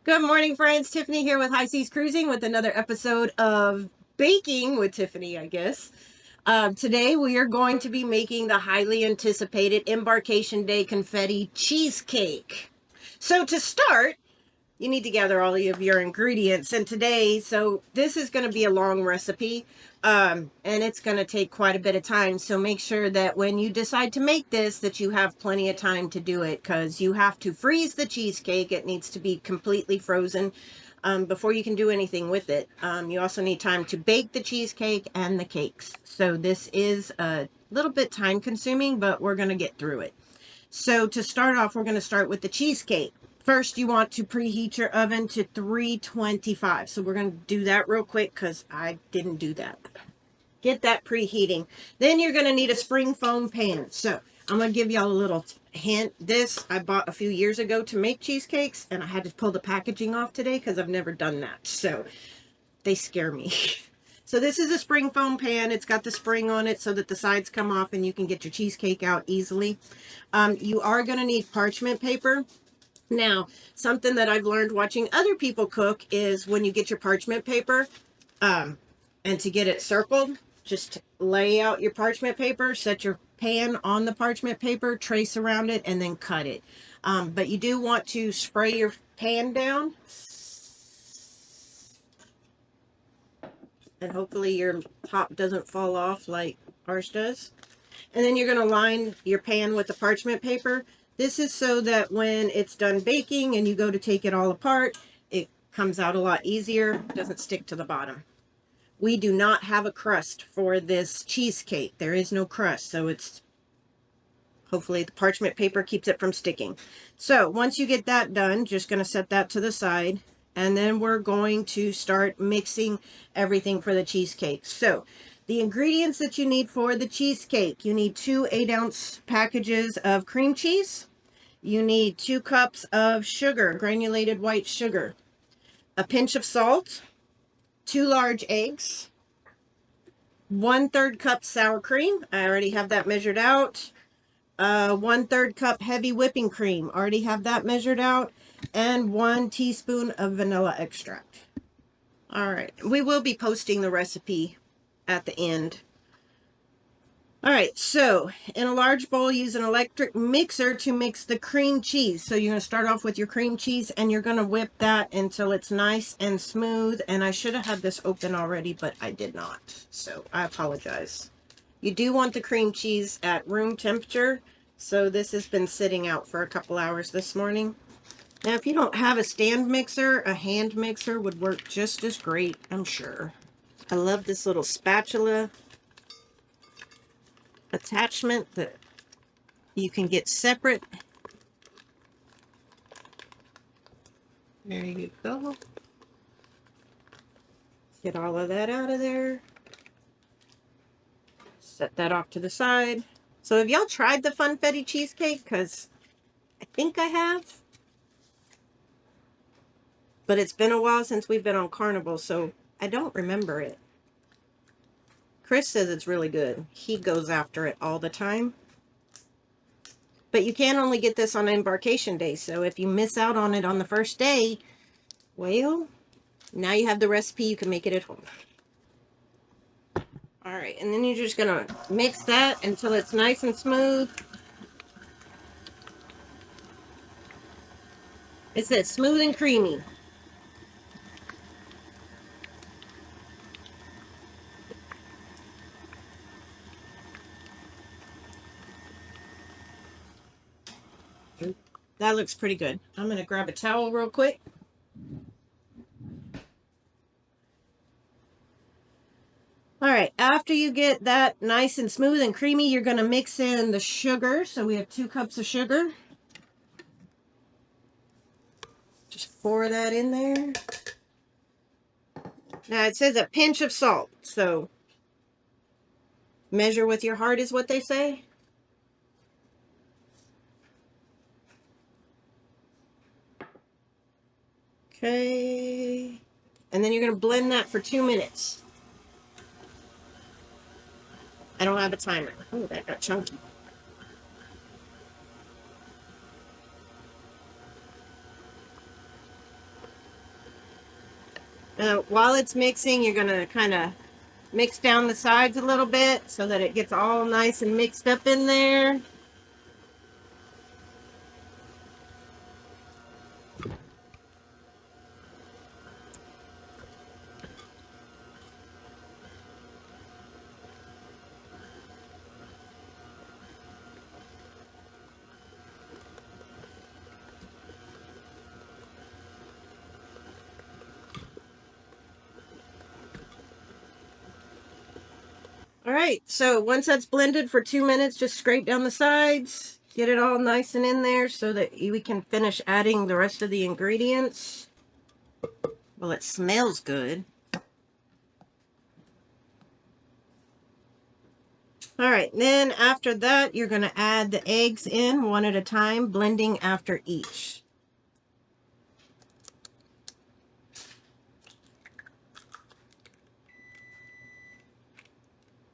Good morning, friends. Tiffany here with High Seas Cruising with another episode of Baking with Tiffany, I guess. Today we are going to be making the highly anticipated Embarkation Day Confetti Cheesecake. So to start, you need to gather all of your ingredients. And today, so this is going to be a long recipe, and it's going to take quite a bit of time. So make sure that when you decide to make this, that you have plenty of time to do it, because you have to freeze the cheesecake. It needs to be completely frozen before you can do anything with it. You also need time to bake the cheesecake and the cakes. So this is a little bit time consuming, but we're going to get through it. So to start off, we're going to start with the cheesecake. First, you want to preheat your oven to 325. So we're going to do that real quick because I didn't do that. Get that preheating. Then you're going to need a spring foam pan. So I'm going to give y'all a little hint. This I bought a few years ago to make cheesecakes, and I had to pull the packaging off today because I've never done that. So they scare me. So this is a spring foam pan. It's got the spring on it so that the sides come off and you can get your cheesecake out easily. You are going to need parchment paper. Now, something that I've learned watching other people cook is when you get your parchment paper, and to get it circled, just lay out your parchment paper, set your pan on the parchment paper, trace around it, and then cut it. But you do want to spray your pan down, and hopefully your top doesn't fall off like ours does. And then you're going to line your pan with the parchment paper. This is so that when it's done baking and you go to take it all apart, it comes out a lot easier. It doesn't stick to the bottom. We do not have a crust for this cheesecake. There is no crust, so it's hopefully the parchment paper keeps it from sticking. So once you get that done, just going to set that to the side. And then we're going to start mixing everything for the cheesecake. So the ingredients that you need for the cheesecake, you need 2 8-ounce packages of cream cheese. You need 2 cups of sugar, granulated white sugar, a pinch of salt, 2 large eggs, 1/3 cup sour cream. I already have that measured out. 1/3 cup heavy whipping cream. Already have that measured out. And 1 teaspoon of vanilla extract. All right. We will be posting the recipe at the end. All right. So in a large bowl, use an electric mixer to mix the cream cheese. So you're going to start off with your cream cheese and you're going to whip that until it's nice and smooth. And I should have had this open already, but I did not. So I apologize. You do want the cream cheese at room temperature. So this has been sitting out for a couple hours this morning. Now, if you don't have a stand mixer, a hand mixer would work just as great, I'm sure. I love this little spatula attachment that you can get separate. There you go. Get all of that out of there. Set that off to the side. So have y'all tried the Confetti Cheesecake? Because I think I have. But it's been a while since we've been on Carnival, so I don't remember it. Chris says it's really good. He goes after it all the time. But you can only get this on Embarkation Day, so if you miss out on it on the first day, well, now you have the recipe, you can make it at home. Alright, and then you're just going to mix that until it's nice and smooth. It says smooth and creamy. That looks pretty good. I'm going to grab a towel real quick. All right, after you get that nice and smooth and creamy, you're going to mix in the sugar. So we have 2 cups of sugar. Just pour that in there. Now it says a pinch of salt, so measure with your heart is what they say. Okay. And then you're going to blend that for 2 minutes. I don't have a timer. Oh, that got chunky. While it's mixing, you're going to kind of mix down the sides a little bit so that it gets all nice and mixed up in there. All right, so once that's blended for 2 minutes, just scrape down the sides, get it all nice and in there so that we can finish adding the rest of the ingredients. Well, it smells good. All right, then after that, you're going to add the eggs in one at a time, blending after each.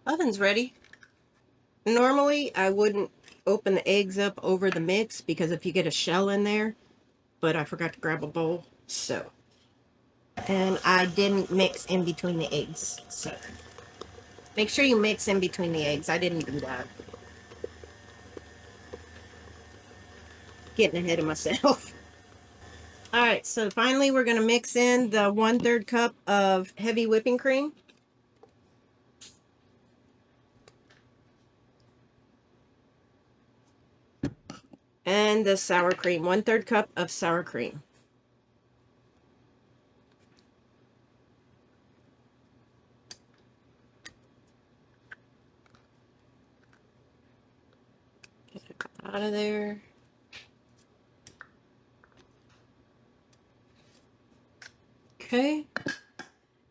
Oven's ready. Normally, I wouldn't open the eggs up over the mix because if you get a shell in there, but I forgot to grab a bowl, so. And I didn't mix in between the eggs, so. Make sure you mix in between the eggs. I didn't do that. Getting ahead of myself. All right, so finally we're going to mix in the 1/3 cup of heavy whipping cream. And the sour cream, 1/3 cup of sour cream. Get it out of there. Okay.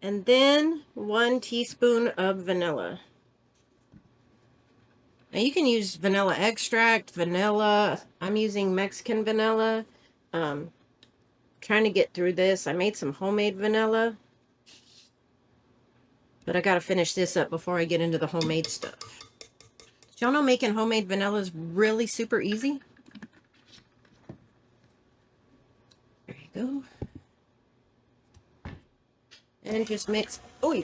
And then 1 teaspoon of vanilla. Now you can use vanilla extract, vanilla. I'm using Mexican vanilla. Trying to get through this. I made some homemade vanilla. But I gotta finish this up before I get into the homemade stuff. Did y'all know making homemade vanilla is really super easy? There you go. And just mix. Oh,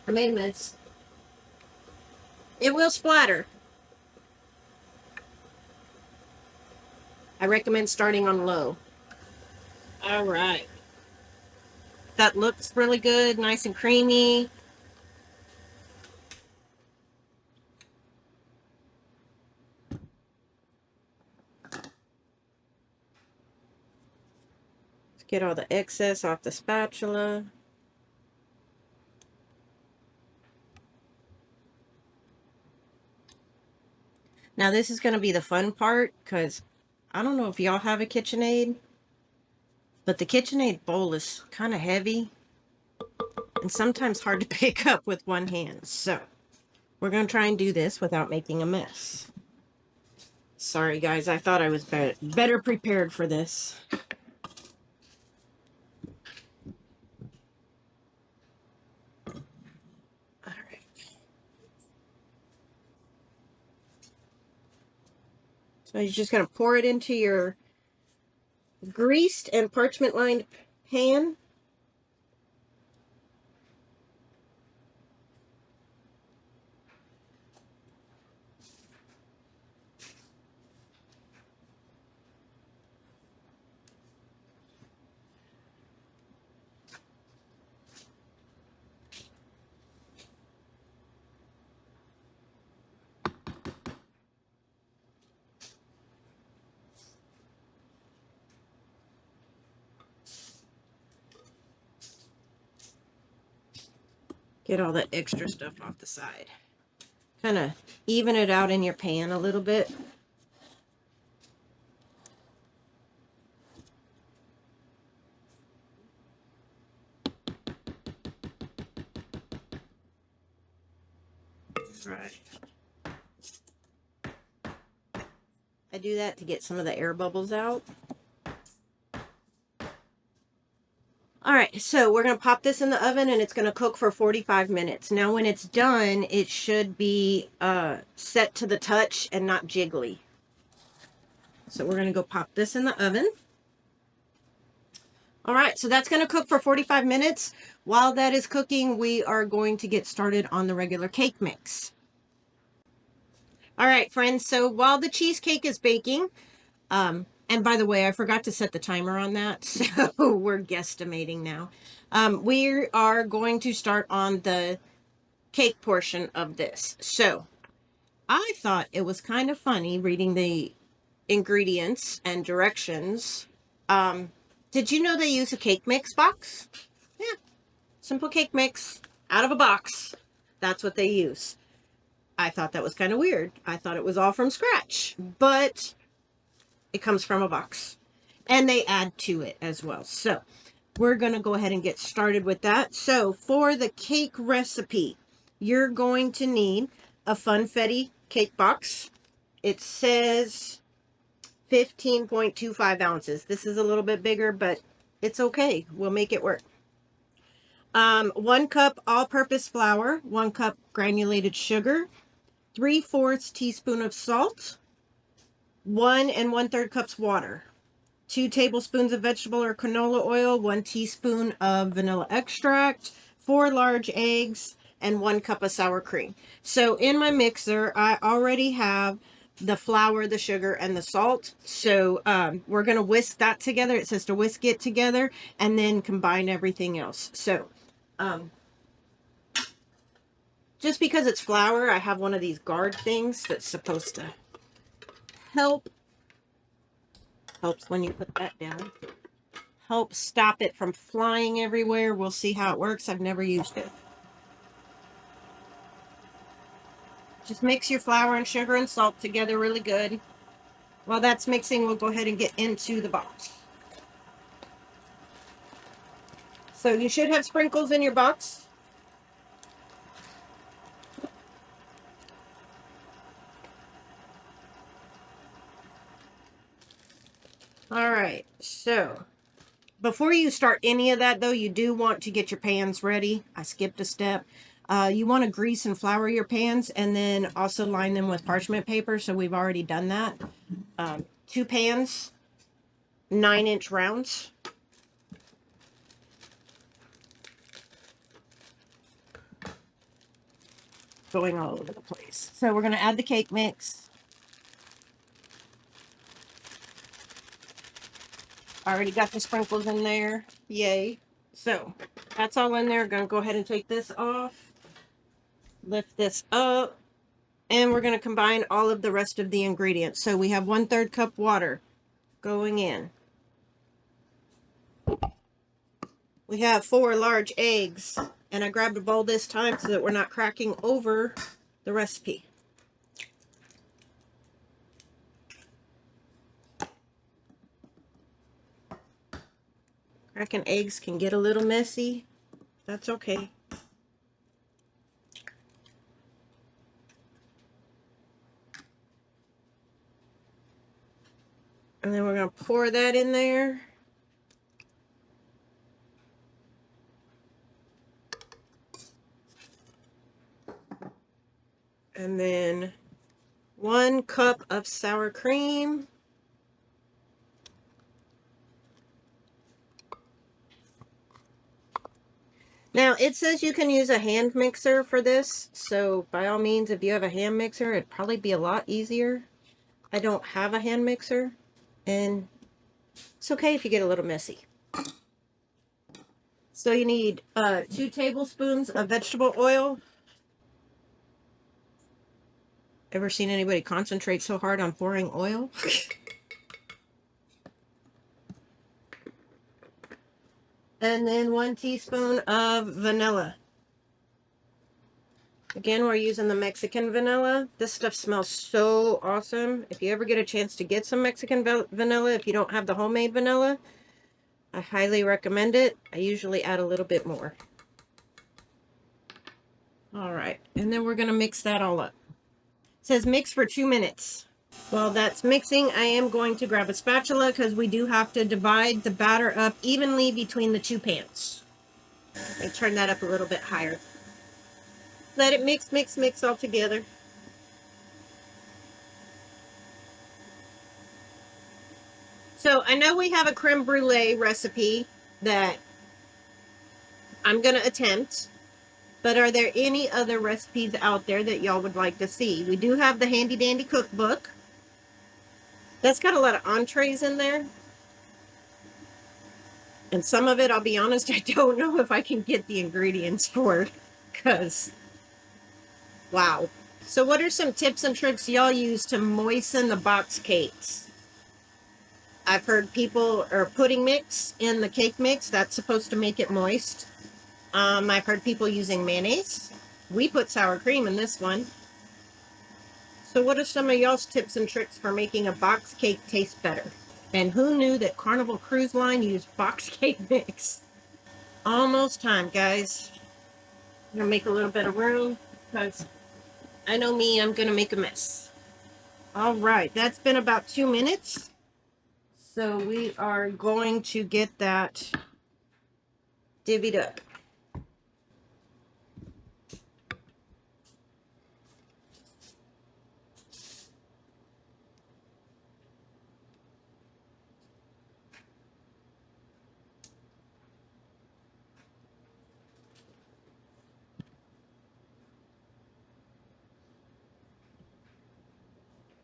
I made a mess. It will splatter. I recommend starting on low. All right. That looks really good, nice and creamy. Let's get all the excess off the spatula. Now this is going to be the fun part because I don't know if y'all have a KitchenAid, but the KitchenAid bowl is kind of heavy and sometimes hard to pick up with one hand. So we're going to try and do this without making a mess. Sorry guys, I thought I was better prepared for this. All right. So you're just going to pour it into your greased and parchment lined pan. Get all that extra stuff off the side. Kind of even it out in your pan a little bit. Right. I do that to get some of the air bubbles out. All right, so we're going to pop this in the oven and it's going to cook for 45 minutes. Now when it's done, it should be set to the touch and not jiggly. So we're going to go pop this in the oven. All right, so that's going to cook for 45 minutes. While that is cooking, we are going to get started on the regular cake mix. All right, friends, so while the cheesecake is baking, and by the way, I forgot to set the timer on that, so we're guesstimating now. We are going to start on the cake portion of this. So I thought it was kind of funny reading the ingredients and directions. Did you know they use a cake mix box? Yeah, simple cake mix out of a box. That's what they use. I thought that was kind of weird. I thought it was all from scratch, but it comes from a box. And they add to it as well. So we're going to go ahead and get started with that. So for the cake recipe, you're going to need a Funfetti cake box. It says 15.25 ounces. This is a little bit bigger, but it's okay. We'll make it work. 1 cup all-purpose flour, 1 cup granulated sugar, 3/4 teaspoon of salt, 1 1/3 cups water, 2 tablespoons of vegetable or canola oil, 1 teaspoon of vanilla extract, 4 large eggs, and 1 cup of sour cream. So in my mixer, I already have the flour, the sugar, and the salt. So we're going to whisk that together. It says to whisk it together and then combine everything else. So just because it's flour, I have one of these guard things that's supposed to help. Helps when you put that down. Help stop it from flying everywhere. We'll see how it works. I've never used it. Just mix your flour and sugar and salt together really good. While that's mixing, we'll go ahead and get into the box. So you should have sprinkles in your box. All right, so before you start any of that, though, you do want to get your pans ready. I skipped a step. You want to grease and flour your pans and then also line them with parchment paper. So we've already done that. 2 pans, 9-inch rounds. Going all over the place. So we're going to add the cake mix. Already got the sprinkles in there. Yay. So that's all in there. Going to go ahead and take this off. Lift this up. And we're going to combine all of the rest of the ingredients. So we have 1/3 cup water going in. We have 4 large eggs. And I grabbed a bowl this time so that we're not cracking over the recipe. Cracking eggs can get a little messy. That's okay. And then we're going to pour that in there. And then 1 cup of sour cream. Now, it says you can use a hand mixer for this, so by all means, if you have a hand mixer, it'd probably be a lot easier. I don't have a hand mixer, and it's okay if you get a little messy. So you need 2 tablespoons of vegetable oil. Ever seen anybody concentrate so hard on pouring oil? And then 1 teaspoon of vanilla. Again, we're using the Mexican vanilla. This stuff smells so awesome. If you ever get a chance to get some Mexican vanilla, if you don't have the homemade vanilla, I highly recommend it. I usually add a little bit more. All right, and then we're going to mix that all up. It says mix for 2 minutes. While that's mixing, I am going to grab a spatula because we do have to divide the batter up evenly between the 2 pans. And turn that up a little bit higher. Let it mix, mix, mix all together. So I know we have a creme brulee recipe that I'm going to attempt. But are there any other recipes out there that y'all would like to see? We do have the Handy Dandy Cookbook. That's got a lot of entrees in there. And some of it, I'll be honest, I don't know if I can get the ingredients for. Because, wow. So what are some tips and tricks y'all use to moisten the box cakes? I've heard people are putting mix in the cake mix. That's supposed to make it moist. I've heard people using mayonnaise. We put sour cream in this one. So what are some of y'all's tips and tricks for making a box cake taste better? And who knew that Carnival Cruise Line used box cake mix? Almost time, guys. I'm gonna make a little bit of room because I know me, I'm gonna make a mess. All right, that's been about 2 minutes. So we are going to get that divvied up.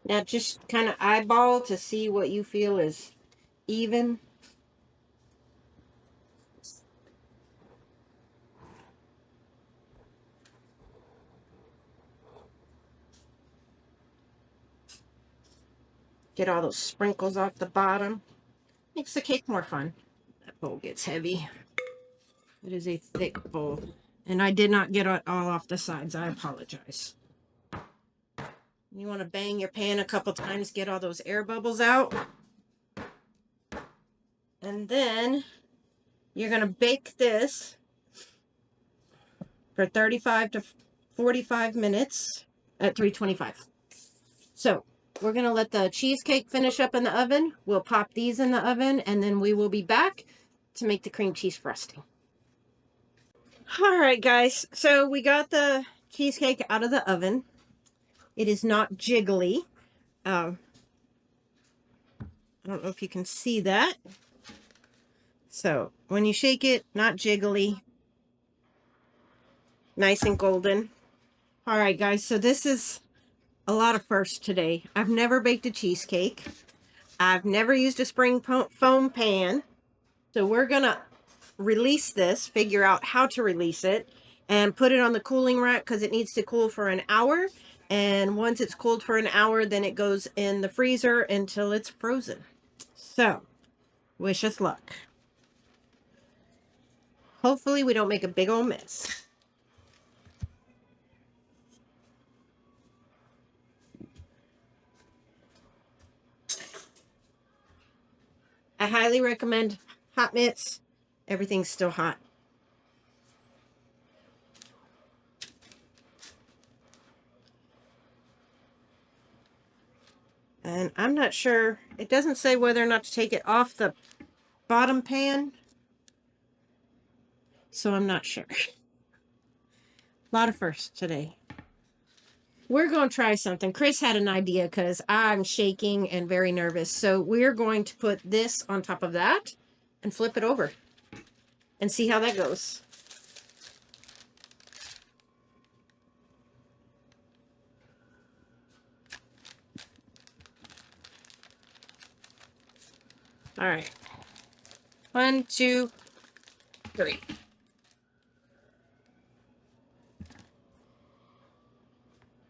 Now just kind of eyeball to see what you feel is even. Get all those sprinkles off the bottom. Makes the cake more fun. That bowl gets heavy. It is a thick bowl. And I did not get it all off the sides. I apologize. You want to bang your pan a couple times, get all those air bubbles out. And then you're going to bake this for 35 to 45 minutes at 325. So we're going to let the cheesecake finish up in the oven. We'll pop these in the oven, and then we will be back to make the cream cheese frosting. All right, guys. So we got the cheesecake out of the oven. It is not jiggly. I don't know if you can see that. So when you shake it, not jiggly. Nice and golden. All right, guys. So this is a lot of firsts today. I've never baked a cheesecake. I've never used a spring foam pan. So we're going to release this, figure out how to release it, and put it on the cooling rack because it needs to cool for an hour. And once it's cooled for an hour, then it goes in the freezer until it's frozen. So, wish us luck. Hopefully we don't make a big old mess. I highly recommend hot mitts. Everything's still hot. And I'm not sure, it doesn't say whether or not to take it off the bottom pan. So I'm not sure. A lot of firsts today. We're going to try something. Chris had an idea because I'm shaking and very nervous. So we're going to put this on top of that and flip it over and see how that goes. All right. 1, 2, 3.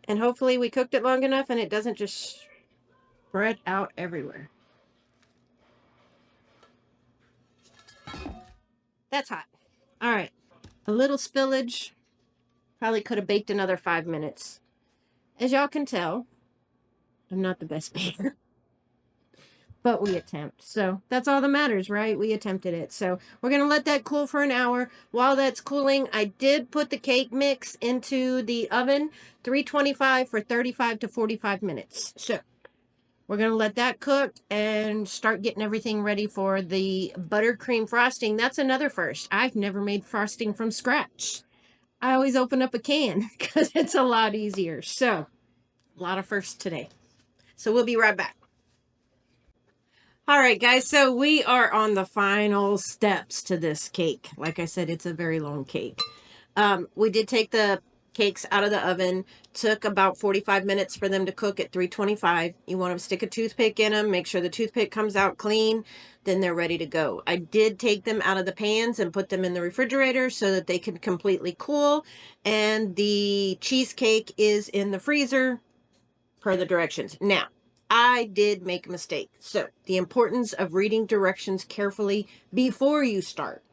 And hopefully we cooked it long enough and it doesn't just spread out everywhere. That's hot. All right. A little spillage. Probably could have baked another 5 minutes. As y'all can tell, I'm not the best baker. But we attempt. So that's all that matters, right? We attempted it. So we're going to let that cool for an hour. While that's cooling, I did put the cake mix into the oven, 325 for 35 to 45 minutes. So we're going to let that cook and start getting everything ready for the buttercream frosting. That's another first. I've never made frosting from scratch. I always open up a can because it's a lot easier. So a lot of firsts today. So we'll be right back. All right, guys, so we are on the final steps to this cake. Like I said, it's a very long cake. We did take the cakes out of the oven. Took about 45 minutes for them to cook at 325. You want to stick a toothpick in them, make sure the toothpick comes out clean, then they're ready to go. I did take them out of the pans and put them in the refrigerator so that they could completely cool, and the cheesecake is in the freezer per the directions. Now, I did make a mistake. So, the importance of reading directions carefully before you start.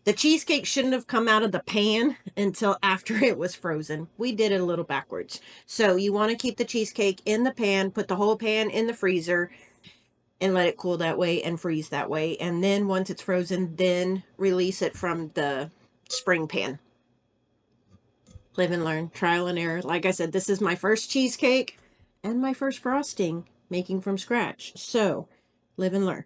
The cheesecake shouldn't have come out of the pan until after it was frozen. We did it a little backwards. So, you want to keep the cheesecake in the pan, put the whole pan in the freezer, and let it cool that way and freeze that way. And then once it's frozen, then release it from the spring pan. Live and learn, trial and error. Like I said, this is my first cheesecake and my first frosting making from scratch. So, live and learn.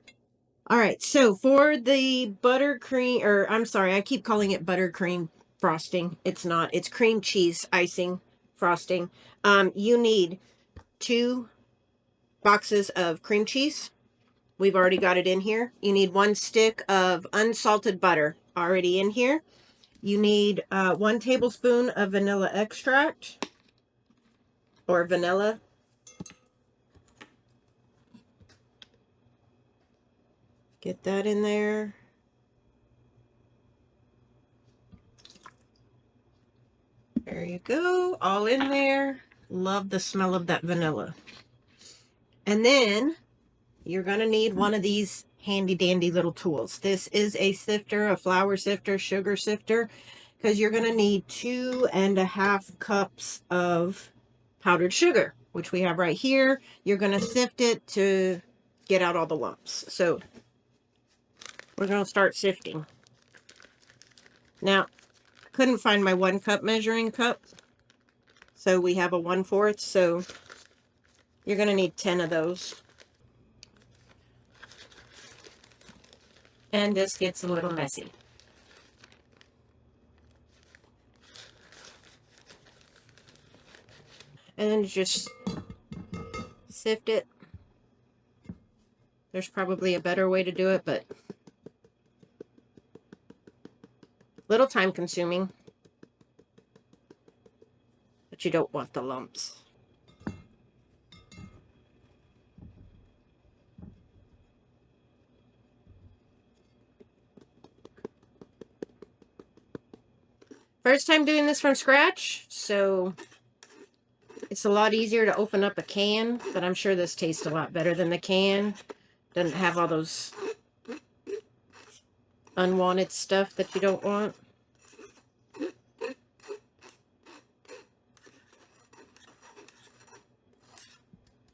All right, so for the buttercream, or I'm sorry, I keep calling it buttercream frosting. It's not. It's cream cheese icing frosting. You need 2 boxes of cream cheese. We've already got it in here. You need 1 stick of unsalted butter already in here. You need 1 tablespoon of vanilla extract or vanilla. Get that in there. There you go, all in there. Love the smell of that vanilla. And then you're going to need one of these handy dandy little tools. This is a sifter, a flour sifter, sugar sifter, because you're going to need 2.5 cups of powdered sugar, which we have right here. You're going to sift it to get out all the lumps. So we're going to start sifting. Now, I couldn't find my 1 cup measuring cup, so we have a 1/4, so you're going to need 10 of those. And this gets a little messy. And then just sift it. There's probably a better way to do it, but a little time consuming. But you don't want the lumps. First time doing this from scratch, so it's a lot easier to open up a can, but I'm sure this tastes a lot better than the can. Doesn't have all those unwanted stuff that you don't want.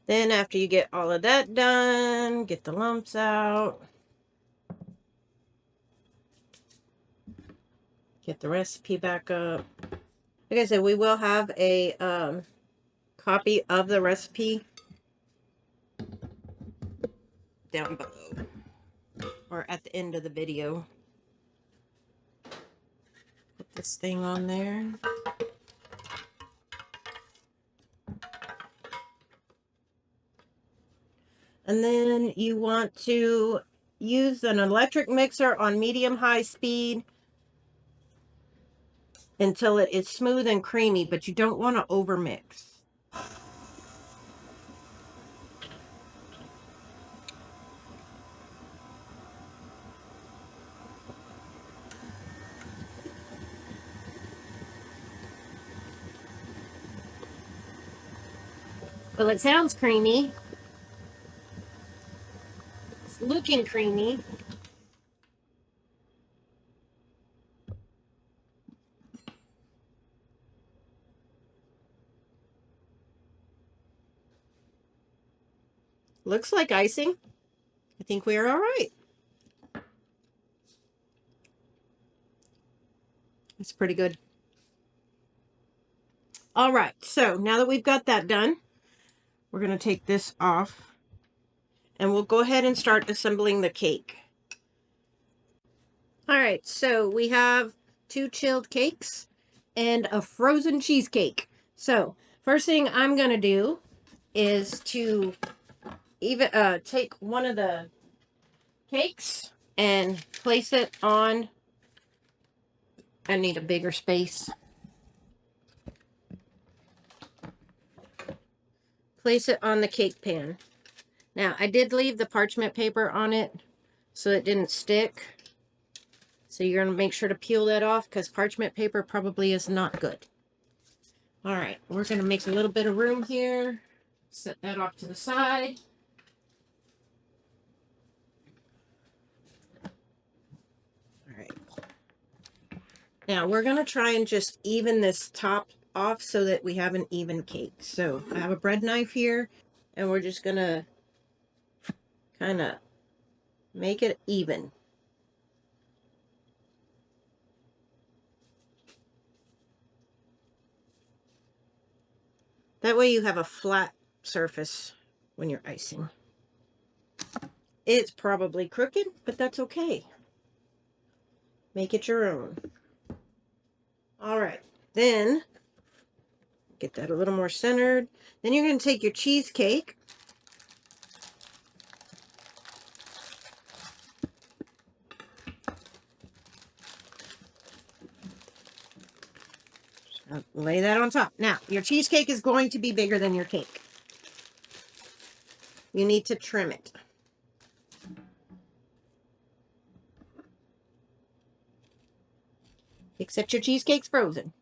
Then after you get all of that done, get the lumps out. Get the recipe back up. Like I said, we will have a copy of the recipe down below or at the end of the video. Put this thing on there. And then you want to use an electric mixer on medium-high speed until it is smooth and creamy, but you don't want to overmix. Well, it sounds creamy. It's looking creamy. Looks like icing. I think we are all right. It's pretty good. All right, so now that we've got that done, we're going to take this off and we'll go ahead and start assembling the cake. All right, so we have 2 chilled cakes and a frozen cheesecake. So first thing I'm going to do is to even take one of the cakes and place it on. I need a bigger space. Place it on the cake pan. Now, I did leave the parchment paper on it so it didn't stick. So you're going to make sure to peel that off because parchment paper probably is not good. All right, we're going to make a little bit of room here. Set that off to the side. All right. Now, we're going to try and just even this top off so that we have an even cake. So I have a bread knife here, and we're just going to kind of make it even. That way you have a flat surface when you're icing. It's probably crooked, but that's okay. Make it your own. All right, then get that a little more centered. Then you're going to take your cheesecake. Lay that on top. Now, your cheesecake is going to be bigger than your cake. You need to trim it. Except your cheesecake's frozen.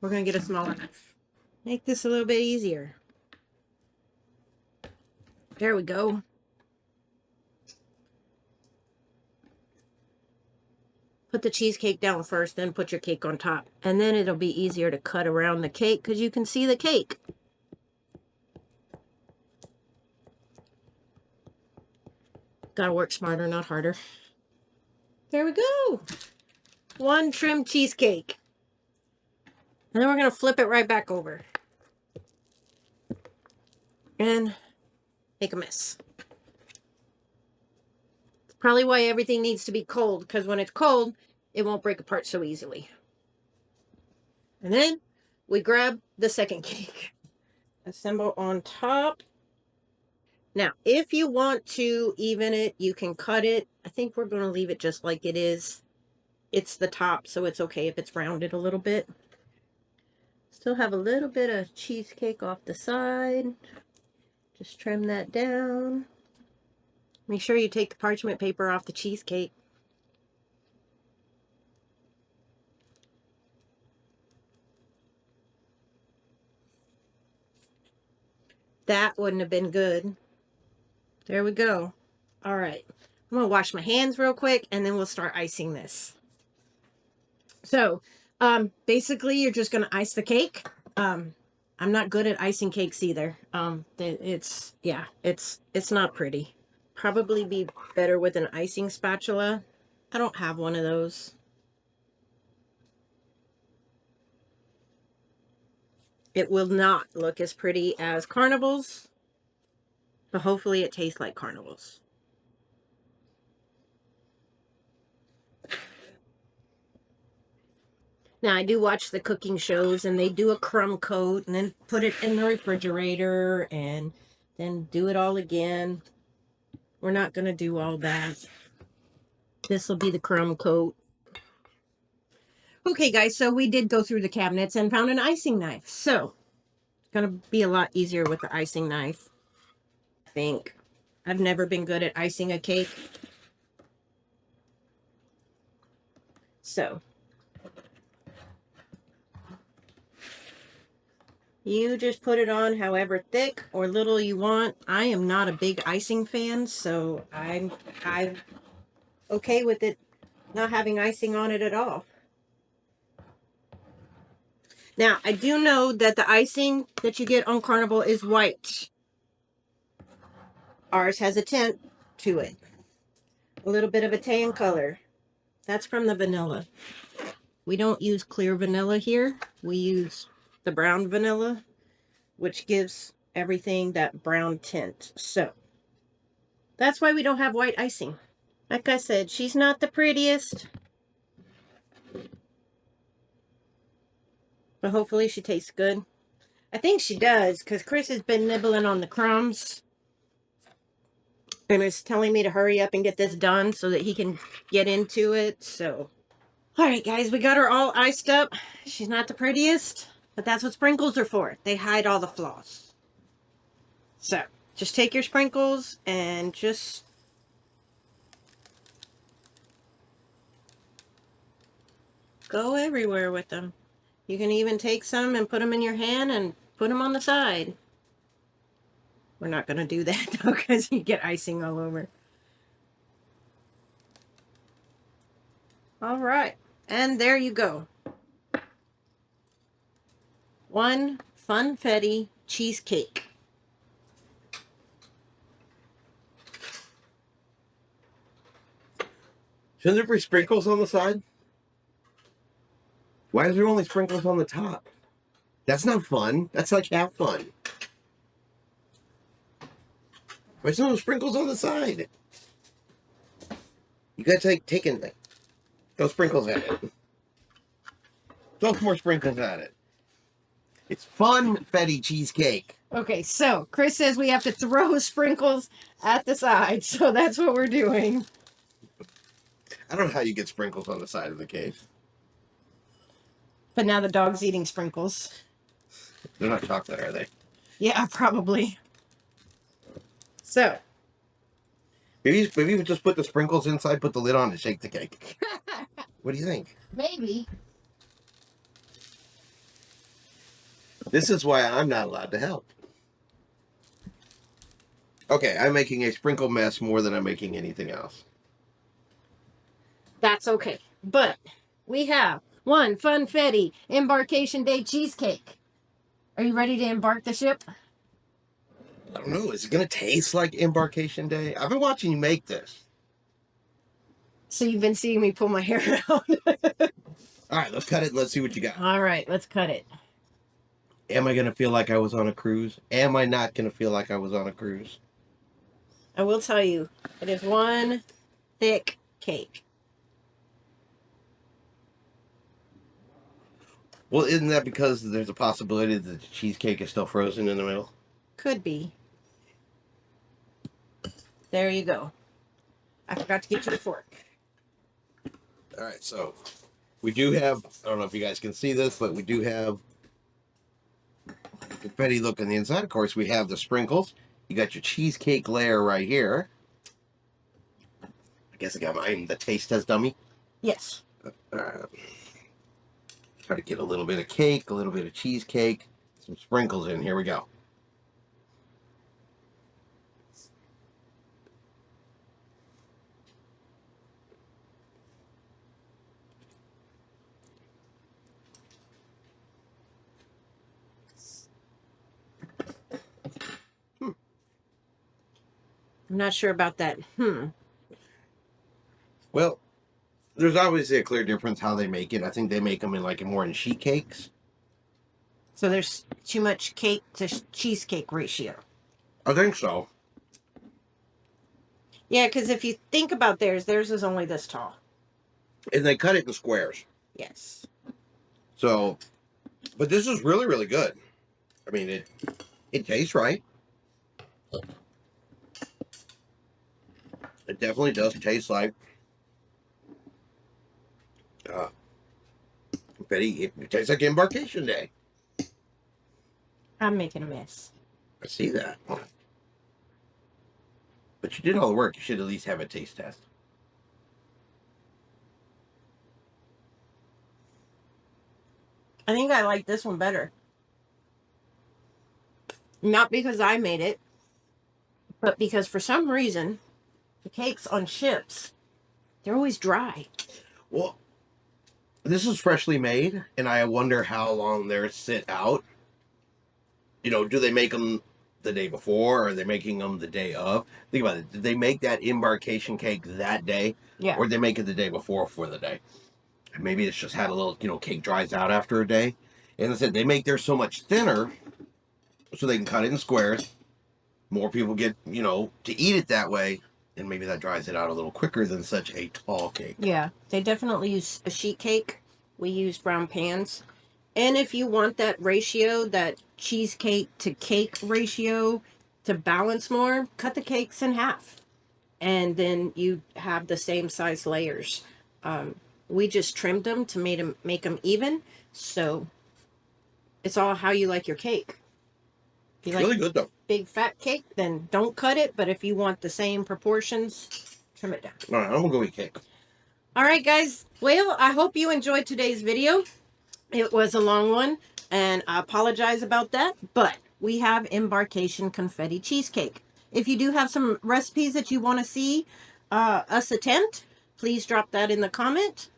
We're going to get a smaller knife. Make this a little bit easier. There we go. Put the cheesecake down first, then put your cake on top. And then it'll be easier to cut around the cake because you can see the cake. Gotta work smarter, not harder. There we go. One trimmed cheesecake. And then we're going to flip it right back over. And make a mess. It's probably why everything needs to be cold, because when it's cold, it won't break apart so easily. And then we grab the second cake. Assemble on top. Now, if you want to even it, you can cut it. I think we're going to leave it just like it is. It's the top, so it's okay if it's rounded a little bit. Still have a little bit of cheesecake off the side. Just trim that down. Make sure you take the parchment paper off the cheesecake. That wouldn't have been good. There we go. All right. I'm going to wash my hands real quick, and then we'll start icing this. So, basically, you're just going to ice the cake. I'm not good at icing cakes either. It's not pretty. Probably be better with an icing spatula. I don't have one of those. It will not look as pretty as Carnival's, but hopefully it tastes like Carnival's. Now, I do watch the cooking shows, and they do a crumb coat and then put it in the refrigerator and then do it all again. We're not going to do all that. This will be the crumb coat. Okay, guys, so we did go through the cabinets and found an icing knife. So, it's going to be a lot easier with the icing knife, I think. I've never been good at icing a cake. So, you just put it on however thick or little you want. I am not a big icing fan, so I'm okay with it not having icing on it at all. Now, I do know that the icing that you get on Carnival is white. Ours has a tint to it. A little bit of a tan color. That's from the vanilla. We don't use clear vanilla here. We use the brown vanilla, which gives everything that brown tint. So, that's why we don't have white icing. Like I said, she's not the prettiest. But hopefully she tastes good. I think she does, because Chris has been nibbling on the crumbs and is telling me to hurry up and get this done so that he can get into it. So, all right, guys, we got her all iced up. She's not the prettiest, but that's what sprinkles are for. They hide all the flaws. So, just take your sprinkles and just go everywhere with them. You can even take some and put them in your hand and put them on the side. We're not going to do that, though, because you get icing all over. All right. And there you go. One Confetti Cheesecake. Shouldn't there be sprinkles on the side? Why is there only sprinkles on the top? That's not fun. That's like half fun. Why's there no sprinkles on the side? You gotta take in those sprinkles at it. Throw some more sprinkles at it. It's Confetti Cheesecake. Okay, so Chris says we have to throw sprinkles at the side, so that's what we're doing. I don't know how you get sprinkles on the side of the cake. But now the dog's eating sprinkles. They're not chocolate, are they? Yeah, probably. So. Maybe we just put the sprinkles inside, put the lid on, and shake the cake. What do you think? Maybe. This is why I'm not allowed to help. Okay, I'm making a sprinkle mess more than I'm making anything else. That's okay. But we have one Confetti Embarkation Day cheesecake. Are you ready to embark the ship? I don't know. Is it going to taste like Embarkation Day? I've been watching you make this. So you've been seeing me pull my hair out. All right, let's cut it and let's see what you got. All right, let's cut it. Am I going to feel like I was on a cruise? Am I not going to feel like I was on a cruise? I will tell you, it is one thick cake. Well, isn't that because there's a possibility that the cheesecake is still frozen in the middle? Could be. There you go. I forgot to get you a fork. All right, so we do have, I don't know if you guys can see this, but we do have confetti look on the inside. Of course, we have the sprinkles. You got your cheesecake layer right here. I guess I got mine, the taste test dummy. Yes. Try to get a little bit of cake, a little bit of cheesecake, some sprinkles in. Here we go. I'm not sure about that. Well, there's obviously a clear difference how they make it. I think they make them in like more in sheet cakes. So there's too much cake to cheesecake ratio. I think so. Yeah, because if you think about theirs is only this tall. And they cut it in squares. Yes. So, but this is really, really good. I mean, it tastes right. It definitely does taste like confetti. It tastes like Embarkation Day. I'm making a mess. I see that. But you did all the work. You should at least have a taste test. I think I like this one better. Not because I made it, but because for some reason, the cakes on ships, they're always dry. Well, this is freshly made, and I wonder how long they're sit out. You know, do they make them the day before, or are they making them the day of? Think about it. Did they make that embarkation cake that day? Yeah. Or did they make it the day before for the day? And maybe it's just had a little, cake dries out after a day. And I said they make theirs so much thinner so they can cut it in squares. More people get, to eat it that way. And maybe that dries it out a little quicker than such a tall cake. Yeah, they definitely use a sheet cake. We use brown pans. And if you want that ratio, that cheesecake to cake ratio to balance more, cut the cakes in half. And then you have the same size layers. We just trimmed them to make them even. So it's all how you like your cake. If you It's like really good though. big fat cake, then don't cut it. But if you want the same proportions, trim it down. All right, I'm gonna go eat cake. All right, guys. Well, I hope you enjoyed today's video. It was a long one, and I apologize about that, but we have Embarkation Confetti Cheesecake. If you do have some recipes that you want to see us attempt, please drop that in the comment.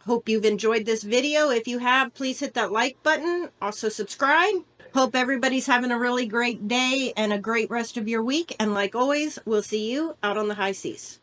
Hope you've enjoyed this video. If you have, please hit that like button. Also subscribe. Hope everybody's having a really great day and a great rest of your week. And like always, we'll see you out on the high seas.